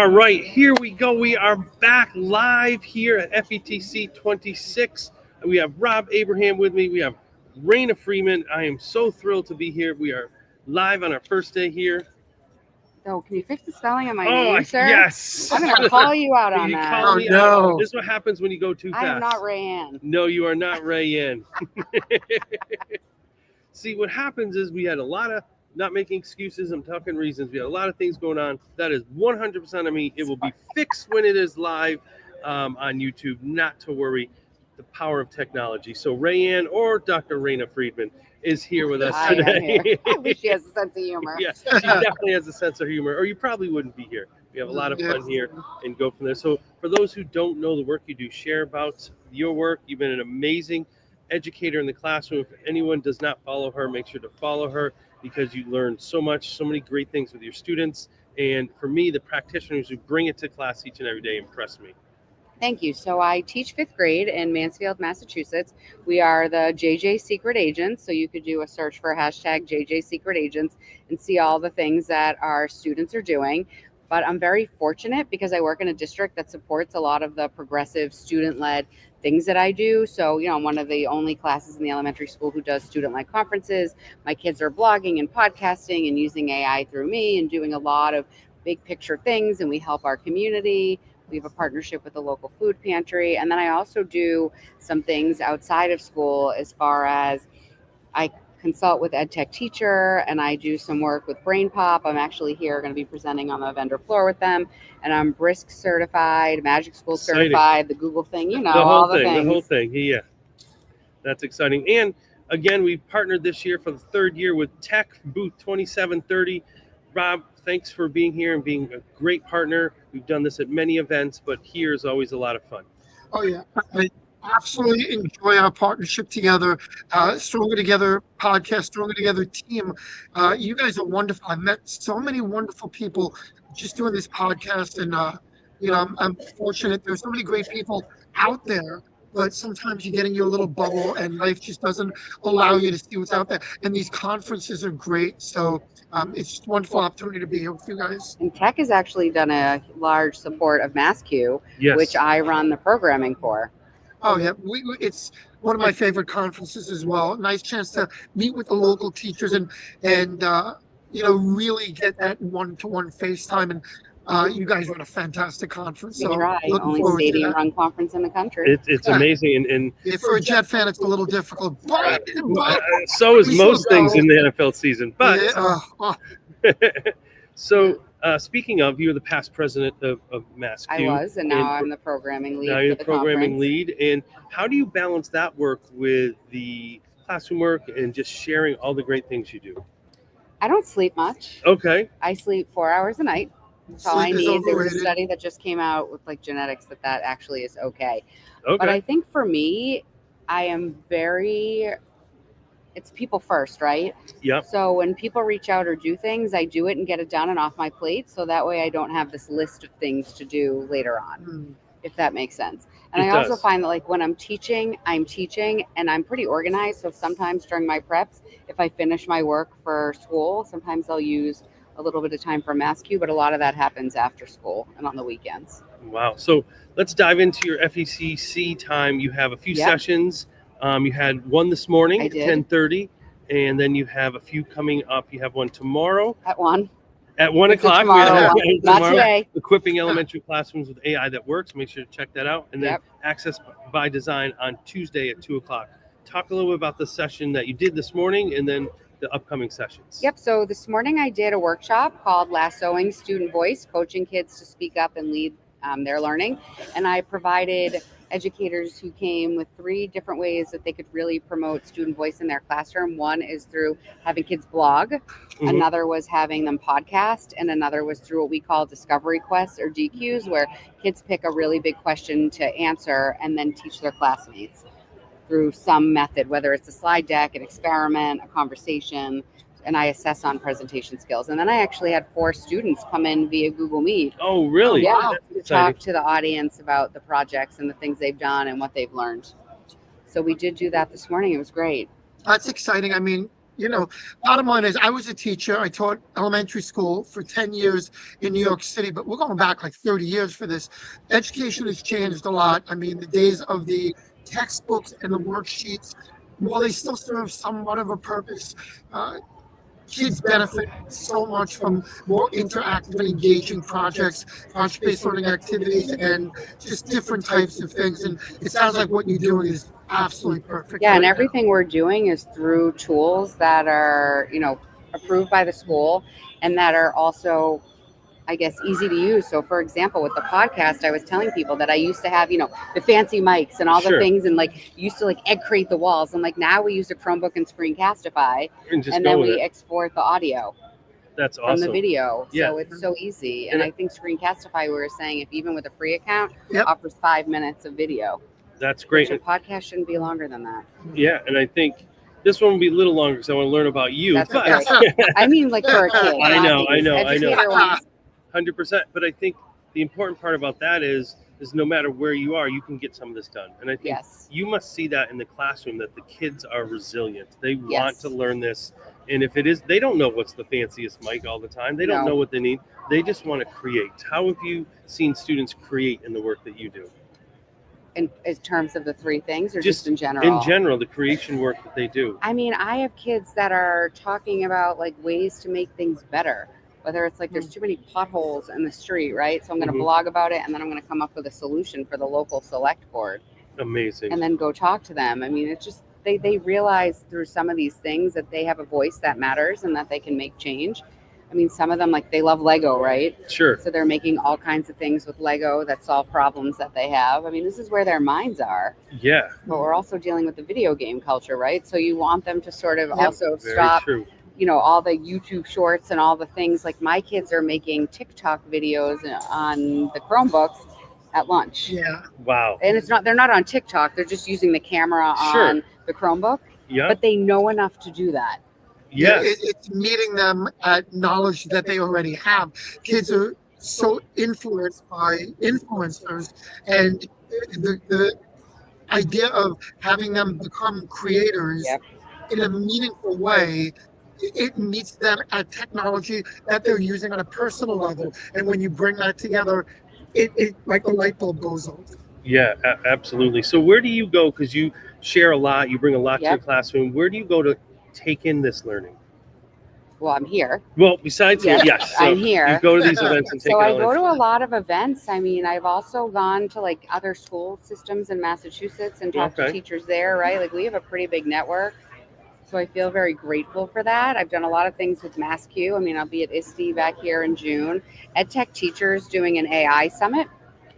All right, here we go. We are back live here at FETC 26. We have Rob Abraham with me. We have Rayna Freedman. I am so thrilled to be here. We are live on our first day here. Oh, can you fix the spelling of my name, sir? Yes. I'm going to call you out on You that. call me out. This is what happens when you go too fast. I am not Rayanne. No, you are not Rayanne. See, what happens is we had a lot of, not making excuses, I'm talking reasons. We had a lot of things going on. That is 100% of me. It will be fixed when it is live on YouTube. Not to worry. The power of technology. So Rayanne or Dr. Rayna Freedman is here with us today. I wish she has a sense of humor. Yes, she definitely has a sense of humor, or you probably wouldn't be here. We have a lot of fun here and go from there. So for those who don't know the work you do, share about your work. You've been an amazing educator in the classroom. If anyone does not follow her, make sure to follow her because you learn so much, so many great things with your students. And for me, the practitioners who bring it to class each and every day impress me. Thank you. So I teach 5th grade in Mansfield, Massachusetts. We are the JJ Secret Agents. So you could do a search for hashtag JJ Secret Agents and see all the things that our students are doing. But I'm very fortunate because I work in a district that supports a lot of the progressive student-led things that I do. So, I'm one of the only classes in the elementary school who does student-led conferences. My kids are blogging and podcasting and using AI through me and doing a lot of big picture things. And we help our community. We have a partnership with the local food pantry. And then I also do some things outside of school as far as I consult with EdTech teacher and I do some work with BrainPOP. I'm actually here going to be presenting on the vendor floor with them. And I'm Brisk certified, MagicSchool certified, the Google thing, all the things. The whole thing, yeah. That's exciting. And again, we've partnered this year for the 3rd year with Tech Booth 2730. Rob, thanks for being here and being a great partner. We've done this at many events, but here is always a lot of fun. Oh, yeah. I absolutely enjoy our partnership together. Stronger Together podcast, Stronger Together team. You guys are wonderful. I've met so many wonderful people just doing this podcast. And, I'm fortunate. There's so many great people out there. But sometimes you get in your little bubble and life just doesn't allow you to see what's out there. And these conferences are great. So it's just a wonderful opportunity to be here with you guys. And Tech has actually done a large support of MassQ, which I run the programming for. Oh, yeah. It's one of my favorite conferences as well. Nice chance to meet with the local teachers and really get that one-to-one FaceTime. And you guys run a fantastic conference. So only stadium-run conference in the country. It's amazing, and for a Jet fan, it's a little difficult. But so is most things in the NFL season. But so speaking of, you were the past president of MassQ. I was, and now I'm the programming lead. Now you're the programming lead, and how do you balance that work with the classroom work and just sharing all the great things you do? I don't sleep much. Okay. I sleep 4 hours a night. That's all I need. There was a study that just came out with genetics that actually is okay. But I think for me, I am it's people first, right? Yeah. So when people reach out or do things, I do it and get it done and off my plate. So that way I don't have this list of things to do later on, if that makes sense. And I also find that when I'm teaching and I'm pretty organized. So sometimes during my preps, if I finish my work for school, sometimes I'll use a little bit of time for MassQ, but a lot of that happens after school and on the weekends. Wow. So let's dive into your FECC time. You have a few sessions. You had one this morning at 10:30, and then you have a few coming up. You have one tomorrow. At 1. At 1 o'clock. Tomorrow. Not today. Equipping elementary classrooms with AI that works. Make sure to check that out. And then Access by Design on Tuesday at 2 o'clock. Talk a little bit about the session that you did this morning and then the upcoming sessions. Yep. So this morning I did a workshop called Lassoing Student Voice, coaching kids to speak up and lead their learning. And I provided educators who came with 3 different ways that they could really promote student voice in their classroom. One is through having kids blog. Another was having them podcast. And another was through what we call discovery quests or DQs, where kids pick a really big question to answer and then teach their classmates through some method, whether it's a slide deck, an experiment, a conversation, and I assess on presentation skills. And then I actually had 4 students come in via Google Meet. Oh, really? Yeah, to talk to the audience about the projects and the things they've done and what they've learned. So we did do that this morning. It was great. That's exciting. I mean, bottom line is I was a teacher. I taught elementary school for 10 years in New York City, but we're going back like 30 years for this. Education has changed a lot. I mean, the days of the textbooks and the worksheets, while they still serve somewhat of a purpose, kids benefit so much from more interactive and engaging projects, project-based learning activities, and just different types of things. And it sounds like what you're doing is absolutely perfect. Yeah, and everything we're doing is through tools that are, approved by the school and that are also, I guess, easy to use. So for example, with the podcast, I was telling people that I used to have, the fancy mics and all the things and used to egg crate the walls. And now we use a Chromebook and Screencastify and then we export the audio. That's awesome. From the video. Yeah. So it's so easy. And I think Screencastify, we were saying, if even with a free account, offers 5 minutes of video. That's great. Which a podcast shouldn't be longer than that. Yeah. And I think this one will be a little longer because I want to learn about you. That's okay. I mean, for a kid. I know. 100%. But I think the important part about that is no matter where you are, you can get some of this done. And I think you must see that in the classroom, that the kids are resilient. They want to learn this. And if it is, they don't know what's the fanciest mic all the time. They don't know what they need. They just want to create. How have you seen students create in the work that you do? In terms of the three things, or just in general? In general, the creation work that they do. I mean, I have kids that are talking about ways to make things better. Whether it's there's too many potholes in the street, right? So I'm going to blog about it, and then I'm going to come up with a solution for the local select board. Amazing. And then go talk to them. I mean, it's just they realize through some of these things that they have a voice that matters and that they can make change. I mean, some of them, they love Lego, right? Sure. So they're making all kinds of things with Lego that solve problems that they have. I mean, this is where their minds are. Yeah. But we're also dealing with the video game culture, right? So you want them to sort of also stop, all the YouTube shorts and all the things. My kids are making TikTok videos on the Chromebooks at lunch. Yeah. Wow. And they're not on TikTok. They're just using the camera on the Chromebook. Yeah. But they know enough to do that. Yeah. It's meeting them at knowledge that they already have. Kids are so influenced by influencers, and the idea of having them become creators in a meaningful way, it meets them at technology that they're using on a personal level. And when you bring that together, it like a light bulb goes off. Yeah, absolutely. So where do you go? Because you share a lot, you bring a lot to your classroom. Where do you go to take in this learning? Well, I'm here. Well, besides here, yes. So I'm here. You go to these events and take So it I all go in. to a lot of events. I mean, I've also gone to other school systems in Massachusetts and talked to teachers there, right? We have a pretty big network. So I feel very grateful for that. I've done a lot of things with MassQ. I mean, I'll be at ISTE back here in June. EdTech teachers doing an AI summit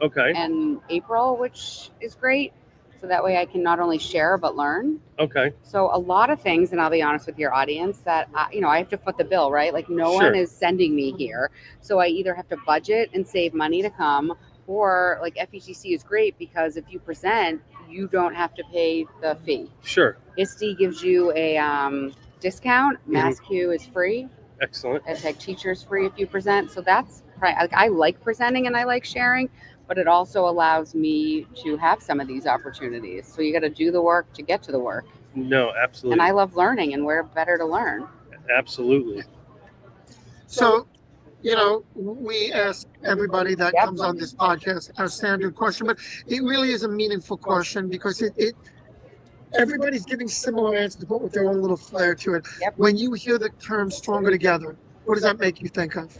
in April, which is great. So that way I can not only share, but learn. Okay. So a lot of things, and I'll be honest with your audience, that, I have to foot the bill, right? No one is sending me here. So I either have to budget and save money to come, or FETC is great because if you present, you don't have to pay the fee. Sure. ISTE gives you a discount. MassQ is free. Excellent. EdTech teachers free if you present. So that's, I like presenting and I like sharing, but it also allows me to have some of these opportunities. So you got to do the work to get to the work. No, absolutely. And I love learning, and we're better to learn. Absolutely. So, we ask everybody that comes on this podcast a standard question, but it really is a meaningful question because everybody's giving similar answers, but with their own little flair to it. When you hear the term "stronger together," what does that make you think of?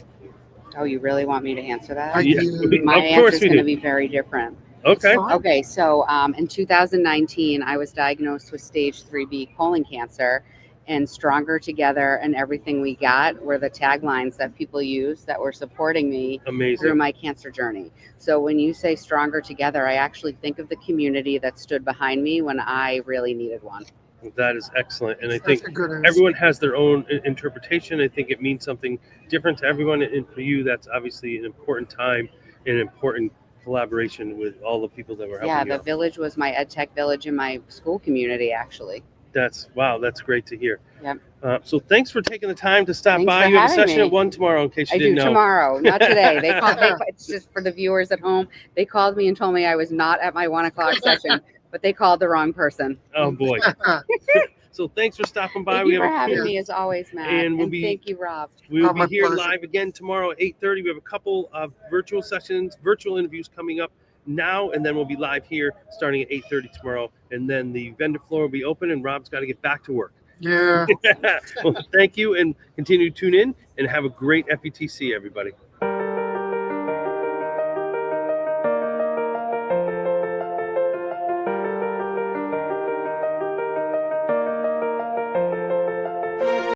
Oh, you really want me to answer that? I do. My answer is going to be very different. Okay. Okay. So in 2019, I was diagnosed with stage 3B colon cancer, and Stronger Together and Everything We Got were the taglines that people used that were supporting me through my cancer journey. So when you say Stronger Together, I actually think of the community that stood behind me when I really needed one. That is excellent. And I think everyone has their own interpretation. I think it means something different to everyone. And for you, that's obviously an important time and an important collaboration with all the people that were helping you. Yeah, the village was my EdTech village in my school community, actually. That's great to hear. Yep. So thanks for taking the time to stop by. You have a session at 1 tomorrow, in case you didn't know. Tomorrow, not today. It's just for the viewers at home. They called me and told me I was not at my 1 o'clock session, but they called the wrong person. Oh boy. So thanks for stopping by. Thank you for having me as always, Matt. And And thank you, Rob. We will Oh, my be here pleasure. live again tomorrow at 8:30. We have a couple of virtual sessions, virtual interviews coming up now, and then we'll be live here starting at 8:30 tomorrow. And then the vendor floor will be open, and Rob's got to get back to work. Yeah. Well, thank you, and continue to tune in, and have a great FETC, everybody.